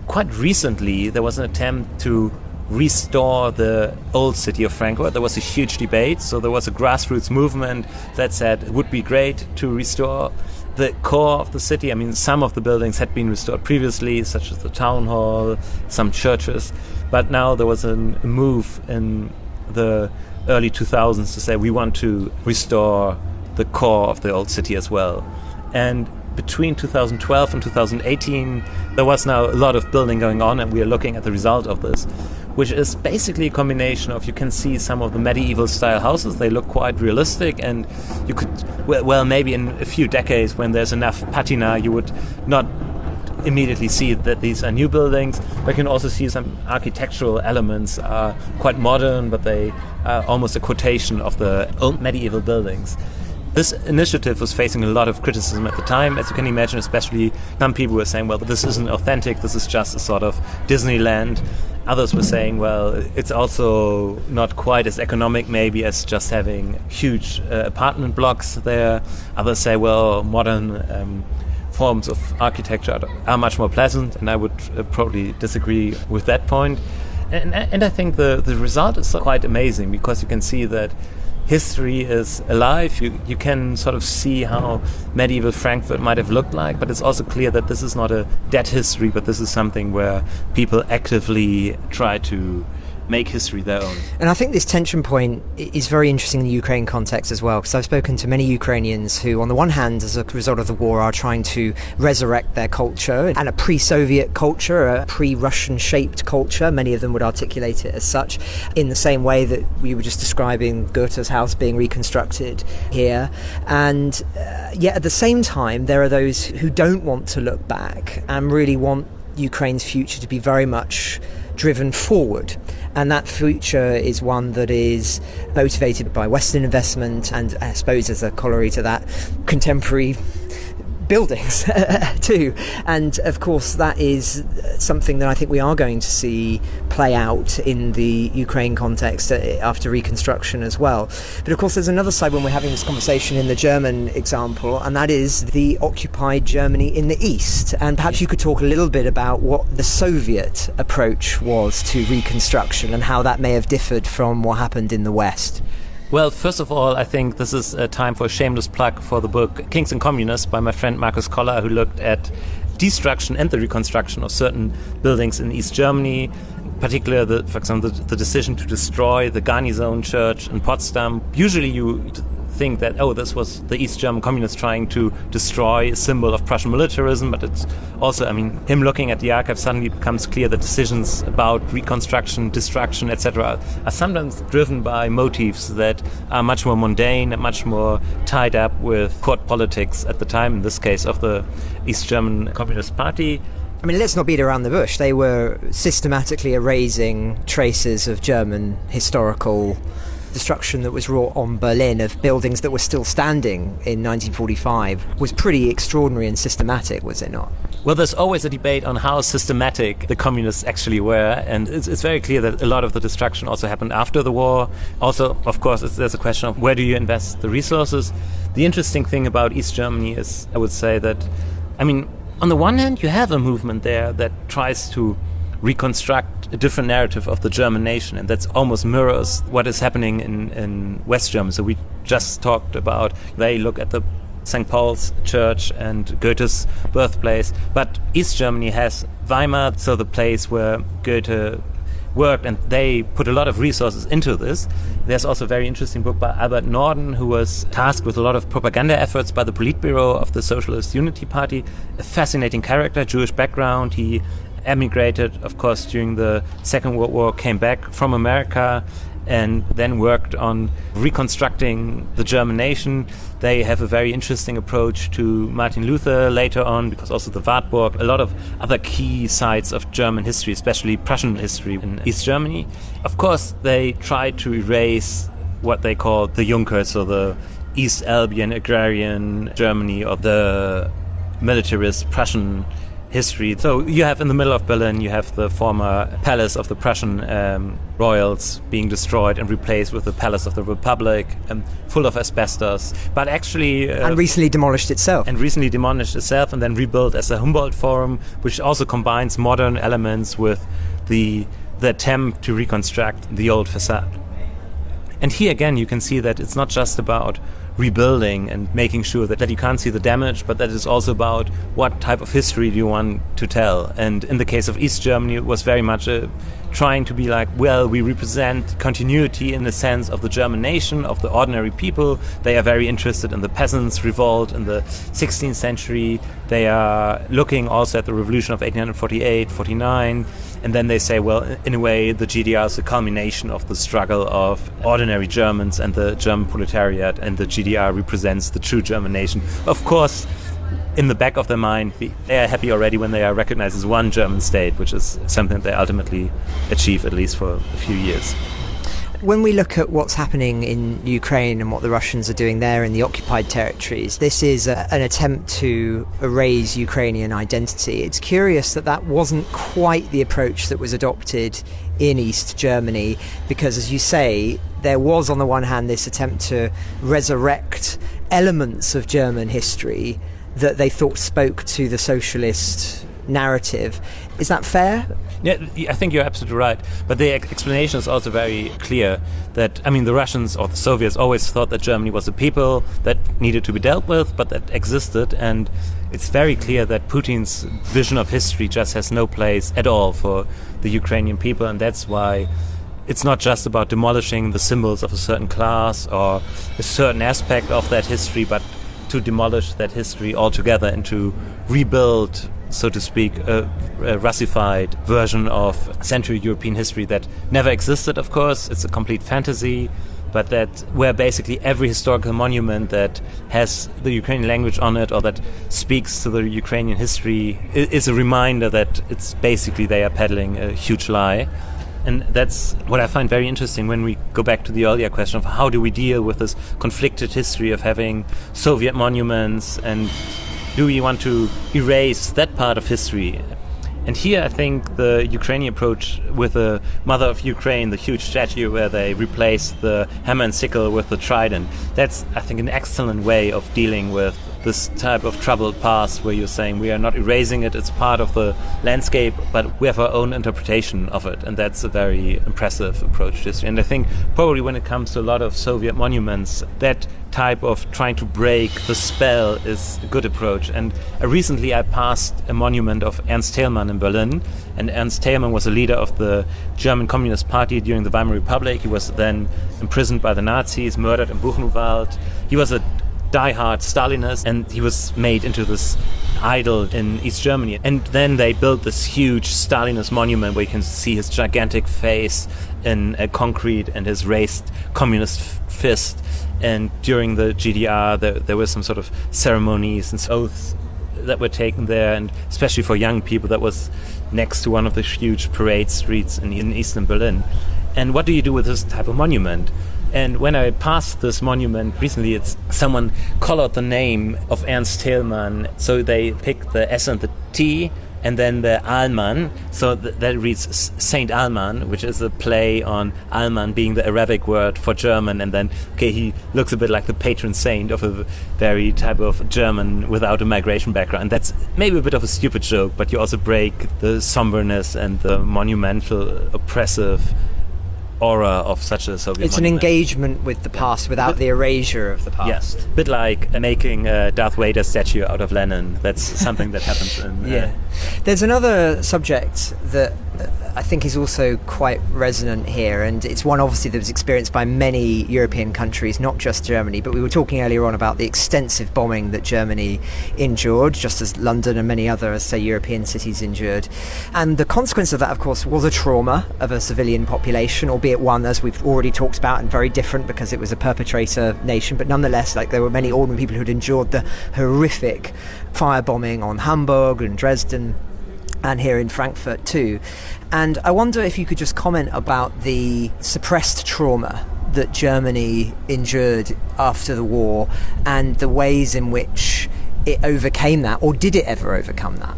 quite recently there was an attempt to restore the old city of Frankfurt. There was a huge debate, so there was a grassroots movement that said it would be great to restore the core of the city. I mean, some of the buildings had been restored previously, such as the town hall, some churches, but now there was a move in the early 2000s to say we want to restore the core of the old city as well. And between 2012 and 2018, there was now a lot of building going on, and we are looking at the result of this, which is basically a combination of, you can see some of the medieval style houses, they look quite realistic, and you could, well, maybe in a few decades when there's enough patina, you would not immediately see that these are new buildings, but you can also see some architectural elements are quite modern, but they are almost a quotation of the old medieval buildings. This initiative was facing a lot of criticism at the time, as you can imagine, especially some people were saying, well, this isn't authentic, this is just a sort of Disneyland. Others were saying, well, it's also not quite as economic maybe as just having huge apartment blocks there. Others say, well, modern forms of architecture are much more pleasant, and I would probably disagree with that point. And I think the result is quite amazing, because you can see that history is alive. You can sort of see how medieval Frankfurt might have looked like, but it's also clear that this is not a dead history, but this is something where people actively try to make history their own. And I think this tension point is very interesting in the Ukraine context as well, because I've spoken to many Ukrainians who, on the one hand, as a result of the war, are trying to resurrect their culture, and a pre-Soviet culture, a pre-Russian shaped culture. Many of them would articulate it as such, in the same way that we were just describing Goethe's house being reconstructed here. And yet at the same time, there are those who don't want to look back and really want Ukraine's future to be very much driven forward. And that future is one that is motivated by Western investment, and I suppose as a corollary to that, contemporary buildings too. And of course that is something that I think we are going to see play out in the Ukraine context after reconstruction as well. But of course there's another side when we're having this conversation in the German example, and that is the occupied Germany in the east. And perhaps you could talk a little bit about what the Soviet approach was to reconstruction and how that may have differed from what happened in the West. Well, first of all, I think this is a time for a shameless plug for the book Kings and Communists by my friend Markus Koller, who looked at destruction and the reconstruction of certain buildings in East Germany, particularly, for example, the decision to destroy the Garnison Church in Potsdam. Usually you think that, this was the East German communists trying to destroy a symbol of Prussian militarism, but it's also, him looking at the archive, suddenly becomes clear that decisions about reconstruction, destruction, etc. are sometimes driven by motives that are much more mundane and much more tied up with court politics at the time, in this case of the East German Communist Party. I mean, let's not beat around the bush. They were systematically erasing traces of German historical destruction that was wrought on Berlin of buildings that were still standing in 1945 was pretty extraordinary and systematic, was it not? Well, there's always a debate on how systematic the communists actually were, and it's very clear that a lot of the destruction also happened after the war. Also, of course, there's a question of where do you invest the resources. The interesting thing about East Germany is, I would say that, I mean, on the one hand, you have a movement there that tries to reconstruct a different narrative of the German nation, and that's almost mirrors what is happening in West Germany. So we just talked about, they look at the St. Paul's Church and Goethe's birthplace, but East Germany has Weimar, so the place where Goethe worked, and they put a lot of resources into this. There's also a very interesting book by Albert Norden, who was tasked with a lot of propaganda efforts by the Politburo of the Socialist Unity Party. A fascinating character, Jewish background. He emigrated, of course, during the Second World War, came back from America, and then worked on reconstructing the German nation. They have a very interesting approach to Martin Luther later on, because also the Wartburg, a lot of other key sites of German history, especially Prussian history in East Germany. Of course, they tried to erase what they called the Junkers, or the East Albion agrarian Germany, or the militarist Prussian history. So you have in the middle of Berlin, you have the former palace of the Prussian royals being destroyed and replaced with the palace of the Republic, full of asbestos, but actually and recently demolished itself, and then rebuilt as a Humboldt Forum, which also combines modern elements with the attempt to reconstruct the old facade. And here again you can see that it's not just about rebuilding and making sure that you can't see the damage, but that it's also about what type of history do you want to tell. And in the case of East Germany, it was very much trying to be like, well, we represent continuity in the sense of the German nation, of the ordinary people. They are very interested in the peasants' revolt in the 16th century. They are looking also at the revolution of 1848, 49. And then they say, well, in a way, the GDR is the culmination of the struggle of ordinary Germans and the German proletariat, and the GDR represents the true German nation. Of course, in the back of their mind, they are happy already when they are recognized as one German state, which is something they ultimately achieve, at least for a few years. When we look at what's happening in Ukraine and what the Russians are doing there in the occupied territories, this is an attempt to erase Ukrainian identity. It's curious that wasn't quite the approach that was adopted in East Germany, because, as you say, there was on the one hand this attempt to resurrect elements of German history that they thought spoke to the socialist narrative. Is that fair? Yeah, I think you're absolutely right. But the explanation is also very clear that, I mean, the Russians or the Soviets always thought that Germany was a people that needed to be dealt with, but that existed. And it's very clear that Putin's vision of history just has no place at all for the Ukrainian people. And that's why it's not just about demolishing the symbols of a certain class or a certain aspect of that history, but to demolish that history altogether and to rebuild, so to speak, a Russified version of Central European history that never existed, of course. It's a complete fantasy, but that where basically every historical monument that has the Ukrainian language on it or that speaks to the Ukrainian history is a reminder that it's basically they are peddling a huge lie. And that's what I find very interesting when we go back to the earlier question of how do we deal with this conflicted history of having Soviet monuments, and do we want to erase that part of history? And here I think the Ukrainian approach with the Mother of Ukraine, the huge statue where they replace the hammer and sickle with the trident, that's, I think, an excellent way of dealing with this type of troubled past where you're saying we are not erasing it, it's part of the landscape, but we have our own interpretation of it. And that's a very impressive approach to history. And I think probably when it comes to a lot of Soviet monuments, that type of trying to break the spell is a good approach. And recently I passed a monument of Ernst Thälmann in Berlin, and Ernst Thälmann was a leader of the German Communist Party during the Weimar Republic. He was then imprisoned by the Nazis, murdered in Buchenwald. He was a diehard Stalinist, and he was made into this idol in East Germany. And then they built this huge Stalinist monument where you can see his gigantic face in concrete and his raised communist fist. And during the GDR, there were some sort of ceremonies and oaths that were taken there, and especially for young people, that was next to one of the huge parade streets in eastern Berlin. And what do you do with this type of monument? And when I passed this monument recently, someone colored the name of Ernst Thälmann, so they picked the S and the T, and then the Alman, so that reads Saint Alman, which is a play on Alman being the Arabic word for German, and then, he looks a bit like the patron saint of a very type of German without a migration background. That's maybe a bit of a stupid joke, but you also break the somberness and the monumental, oppressive aura of such a Soviet It's monument. an engagement with the past without the erasure of the past. Yes, a bit like making a Darth Vader statue out of Lenin. That's something that happens in... There's another subject that I think is also quite resonant here, and it's one obviously that was experienced by many European countries, not just Germany, but we were talking earlier on about the extensive bombing that Germany endured, just as London and many other, say, European cities endured. And the consequence of that, of course, was a trauma of a civilian population, albeit one, as we've already talked about, and very different because it was a perpetrator nation, but nonetheless, there were many ordinary people who'd endured the horrific firebombing on Hamburg and Dresden, and here in Frankfurt too. And I wonder if you could just comment about the suppressed trauma that Germany endured after the war and the ways in which it overcame that, or did it ever overcome that?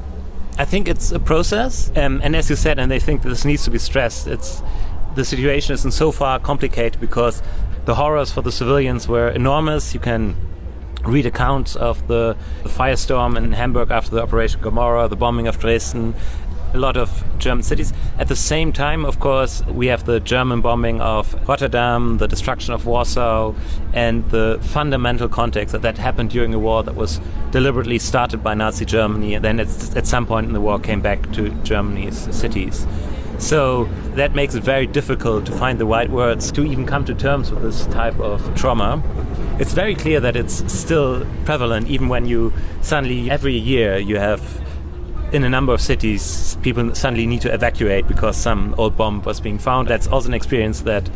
I think it's a process, and as you said, and I think this needs to be stressed, the situation isn't so far complicated because the horrors for the civilians were enormous. You can read accounts of the firestorm in Hamburg after the Operation Gomorrah, the bombing of Dresden, a lot of German cities. At the same time, of course, we have the German bombing of Rotterdam, the destruction of Warsaw, and the fundamental context that happened during a war that was deliberately started by Nazi Germany, and then at some point in the war came back to Germany's cities. So that makes it very difficult to find the right words to even come to terms with this type of trauma. It's very clear that it's still prevalent, even when you suddenly, every year, you have, in a number of cities, people suddenly need to evacuate because some old bomb was being found. That's also an experience that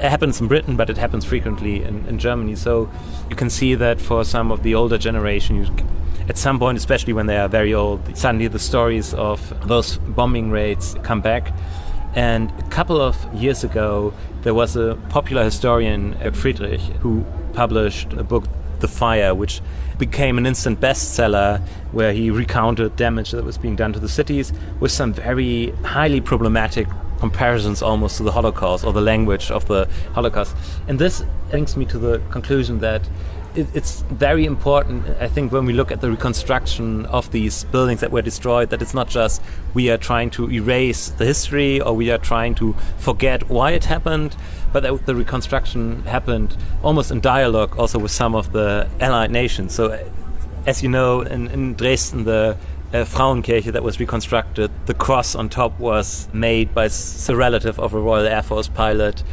happens in Britain, but it happens frequently in Germany. So you can see that for some of the older generation, at some point, especially when they are very old, suddenly the stories of those bombing raids come back. And a couple of years ago, there was a popular historian, Friedrich, who published a book, The Fire, which became an instant bestseller, where he recounted damage that was being done to the cities with some very highly problematic comparisons almost to the Holocaust or the language of the Holocaust. And this brings me to the conclusion that it's very important, I think, when we look at the reconstruction of these buildings that were destroyed, that it's not just we are trying to erase the history or we are trying to forget why it happened, but that the reconstruction happened almost in dialogue also with some of the Allied nations. So, as you know, in Dresden, the Frauenkirche that was reconstructed, the cross on top was made by a relative of a Royal Air Force pilot.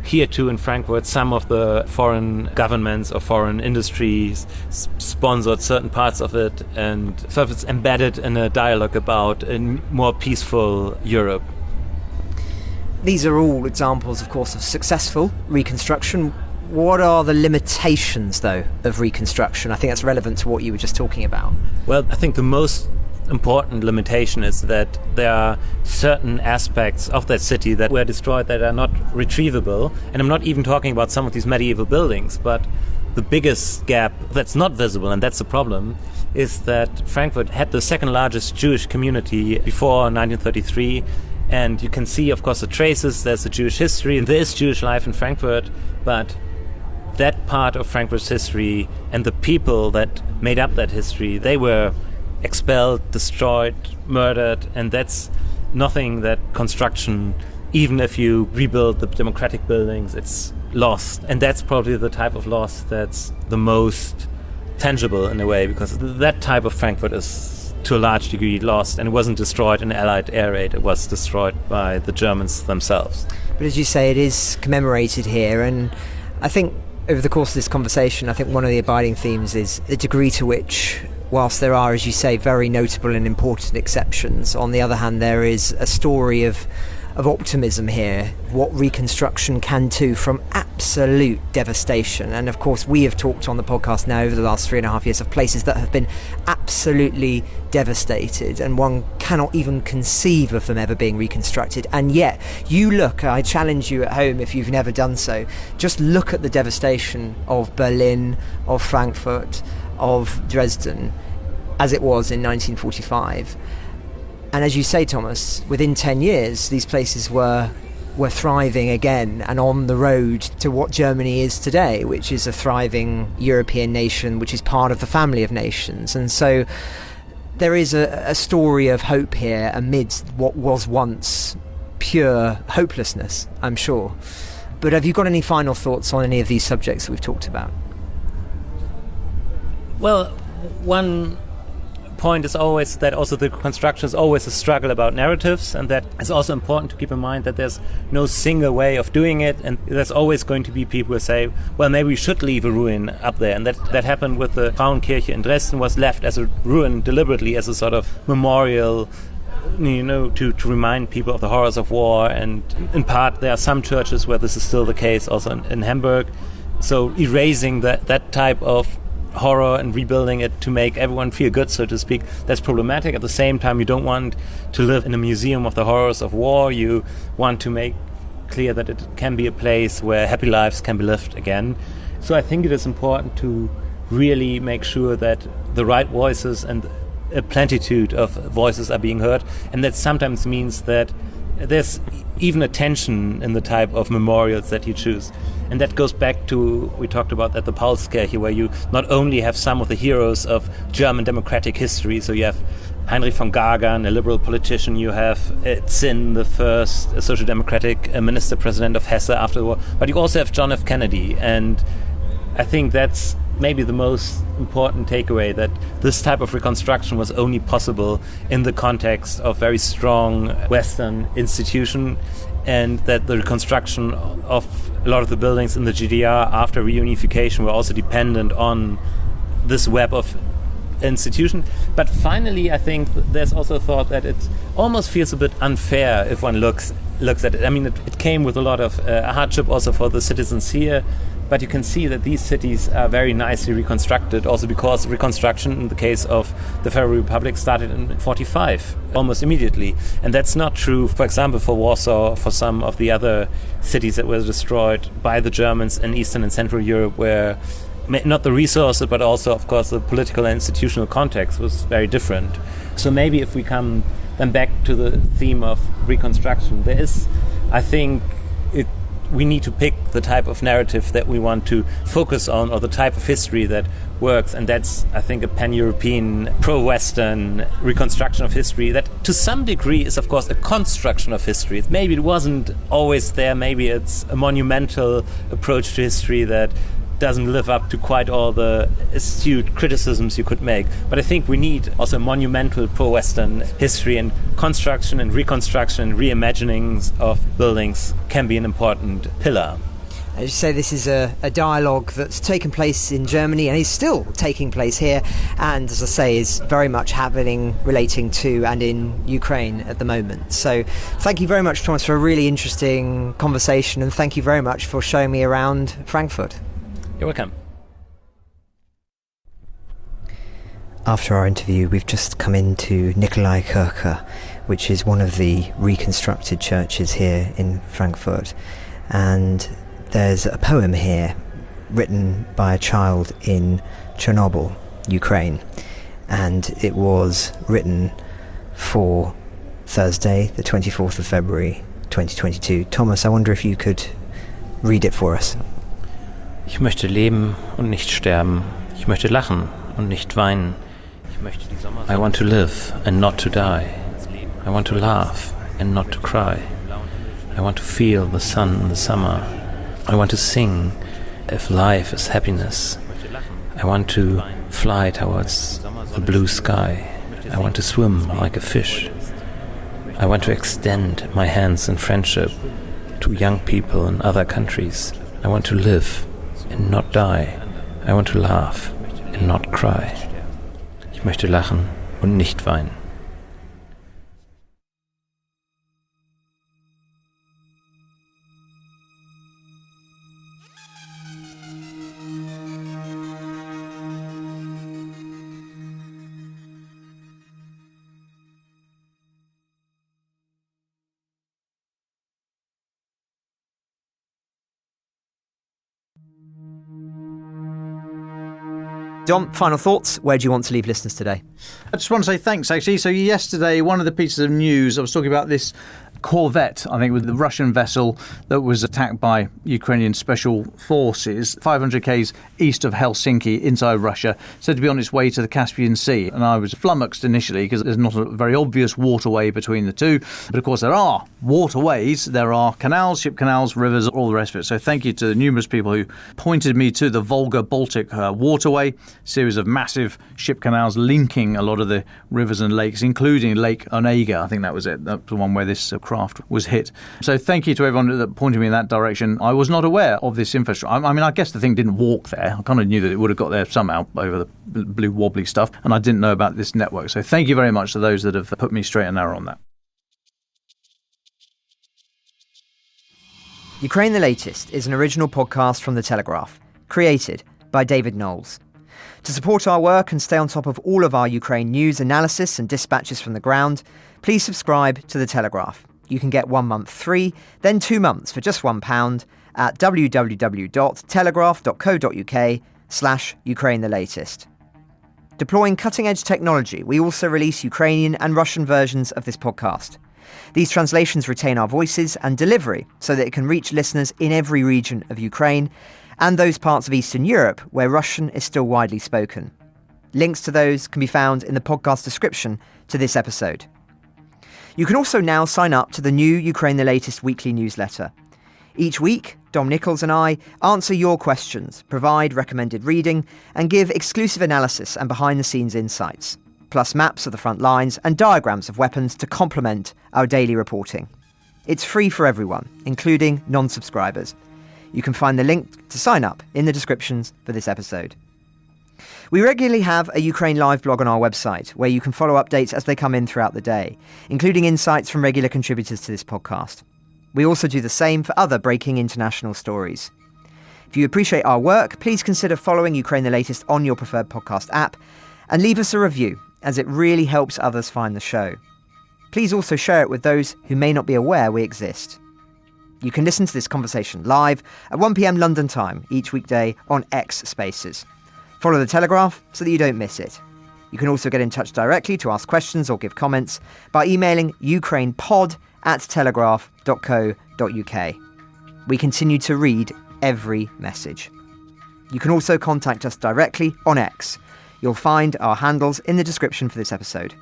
Here too in Frankfurt, some of the foreign governments or foreign industries sponsored certain parts of it, and so it's embedded in a dialogue about a more peaceful Europe. These are all examples, of course, of successful reconstruction. What are the limitations, though, of reconstruction? I think that's relevant to what you were just talking about. Well, I think the most important limitation is that there are certain aspects of that city that were destroyed that are not retrievable. And I'm not even talking about some of these medieval buildings, but the biggest gap that's not visible, and that's the problem, is that Frankfurt had the second largest Jewish community before 1933. And you can see, of course, the traces. There's a Jewish history, and there is Jewish life in Frankfurt, but that part of Frankfurt's history and the people that made up that history, they were expelled, destroyed, murdered, and that's nothing that construction, even if you rebuild the democratic buildings, it's lost. And that's probably the type of loss that's the most tangible in a way, because that type of Frankfurt is to a large degree lost, and it wasn't destroyed in an Allied air raid, it was destroyed by the Germans themselves. But as you say, it is commemorated here, and I think over the course of this conversation, I think one of the abiding themes is the degree to which, whilst there are, as you say, very notable and important exceptions, on the other hand, there is a story of optimism here, what reconstruction can do from absolute devastation. And of course, we have talked on the podcast now over the last 3.5 years of places that have been absolutely devastated, and one cannot even conceive of them ever being reconstructed. And yet, you look, I challenge you at home if you've never done so, just look at the devastation of Berlin, of Frankfurt, of Dresden, as it was in 1945. And as you say, Thomas, within 10 years, these places were thriving again and on the road to what Germany is today, which is a thriving European nation, which is part of the family of nations. And so there is a story of hope here amidst what was once pure hopelessness, I'm sure. But have you got any final thoughts on any of these subjects that we've talked about? Well, one point is always that also the construction is always a struggle about narratives, and that it's also important to keep in mind that there's no single way of doing it, and there's always going to be people who say, well, maybe we should leave a ruin up there. And that happened with the Frauenkirche in Dresden, was left as a ruin deliberately, as a sort of memorial, to remind people of the horrors of war. And in part there are some churches where this is still the case, also in Hamburg. So erasing that type of horror and rebuilding it to make everyone feel good, so to speak, that's problematic. At the same time, you don't want to live in a museum of the horrors of war. You want to make clear that it can be a place where happy lives can be lived again. So I think it is important to really make sure that the right voices and a plenitude of voices are being heard, and that sometimes means that there's even a tension in the type of memorials that you choose. And that goes back to, we talked about at the Paulskirche, where you not only have some of the heroes of German democratic history, so you have Heinrich von Gagern, a liberal politician, you have Zinn, the first social democratic minister-president of Hesse after the war, but you also have John F. Kennedy. And I think that's maybe the most important takeaway, that this type of reconstruction was only possible in the context of very strong Western institution, and that the reconstruction of a lot of the buildings in the GDR after reunification were also dependent on this web of institution. But finally, I think there's also a thought that it almost feels a bit unfair if one looks at it. I mean, it came with a lot of hardship also for the citizens here, but you can see that these cities are very nicely reconstructed, also because reconstruction in the case of the Federal Republic started in 1945, almost immediately. And that's not true, for example, for Warsaw, for some of the other cities that were destroyed by the Germans in Eastern and Central Europe, where not the resources, but also, of course, the political and institutional context was very different. So maybe if we come then back to the theme of reconstruction, there is, I think, we need to pick the type of narrative that we want to focus on, or the type of history that works. And that's, I think, a pan-European, pro-Western reconstruction of history that to some degree is, of course, a construction of history. Maybe it wasn't always there. Maybe it's a monumental approach to history that doesn't live up to quite all the astute criticisms you could make. But I think we need also a monumental pro-Western history, and construction and reconstruction and reimaginings of buildings can be an important pillar. As you say, this is a dialogue that's taken place in Germany and is still taking place here, and as I say, is very much happening, relating to and in Ukraine at the moment. So thank you very much, Thomas, for a really interesting conversation, and thank you very much for showing me around Frankfurt. You're welcome. After our interview, we've just come into Nicholls Kirche, which is one of the reconstructed churches here in Frankfurt. And there's a poem here written by a child in Chernobyl, Ukraine. And it was written for Thursday, the 24th of February, 2022. Thomas, I wonder if you could read it for us. Ich möchte leben und nicht sterben. Ich möchte lachen und nicht weinen. I want to live and not to die. I want to laugh and not to cry. I want to feel the sun in the summer. I want to sing if life is happiness. I want to fly towards the blue sky. I want to swim like a fish. I want to extend my hands in friendship to young people in other countries. I want to live and not die. I want to laugh and not cry. Ich möchte lachen und nicht weinen. Dom, final thoughts? Where do you want to leave listeners today? I just want to say thanks, actually. So yesterday, one of the pieces of news, I was talking about this corvette, I think, with the Russian vessel that was attacked by Ukrainian special forces 500 k's east of Helsinki, inside Russia, said to be on its way to the Caspian Sea. And I was flummoxed initially because there's not a very obvious waterway between the two. But of course, there are waterways. There are canals, ship canals, rivers, all the rest of it. So thank you to the numerous people who pointed me to the Volga-Baltic waterway, series of massive ship canals linking a lot of the rivers and lakes, including Lake Onega. I think that was it. That's the one where this craft was hit. So thank you to everyone that pointed me in that direction. I was not aware of this infrastructure. I mean, I guess the thing didn't walk there. I kind of knew that it would have got there somehow over the blue wobbly stuff, and I didn't know about this network. So thank you very much to those that have put me straight and narrow on that. Ukraine the Latest is an original podcast from The Telegraph, created by David Nicholls. To support our work and stay on top of all of our Ukraine news, analysis and dispatches from the ground, please subscribe to The Telegraph. You can get 1 month free, then 2 months for just £1 at www.telegraph.co.uk/Ukraine the Latest. Deploying cutting-edge technology, we also release Ukrainian and Russian versions of this podcast. These translations retain our voices and delivery so that it can reach listeners in every region of Ukraine and those parts of Eastern Europe where Russian is still widely spoken. Links to those can be found in the podcast description to this episode. You can also now sign up to the new Ukraine the Latest weekly newsletter. Each week, Dom, Nicholls and I answer your questions, provide recommended reading, and give exclusive analysis and behind-the-scenes insights, plus maps of the front lines and diagrams of weapons to complement our daily reporting. It's free for everyone, including non-subscribers. You can find the link to sign up in the descriptions for this episode. We regularly have a Ukraine Live blog on our website, where you can follow updates as they come in throughout the day, including insights from regular contributors to this podcast. We also do the same for other breaking international stories. If you appreciate our work, please consider following Ukraine the Latest on your preferred podcast app and leave us a review, as it really helps others find the show. Please also share it with those who may not be aware we exist. You can listen to this conversation live at 1 p.m. London time each weekday on X Spaces. Follow The Telegraph so that you don't miss it. You can also get in touch directly to ask questions or give comments by emailing ukrainepod@telegraph.co.uk. We continue to read every message. You can also contact us directly on X. You'll find our handles in the description for this episode.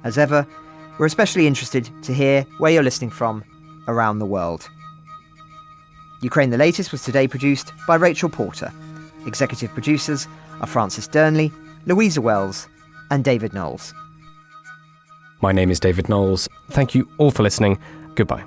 As ever, we're especially interested to hear where you're listening from around the world. Ukraine the Latest was today produced by Rachel Porter. Executive producers are Francis Dearnley, Louisa Wells, and David Nicholls. My name is David Nicholls. Thank you all for listening. Goodbye.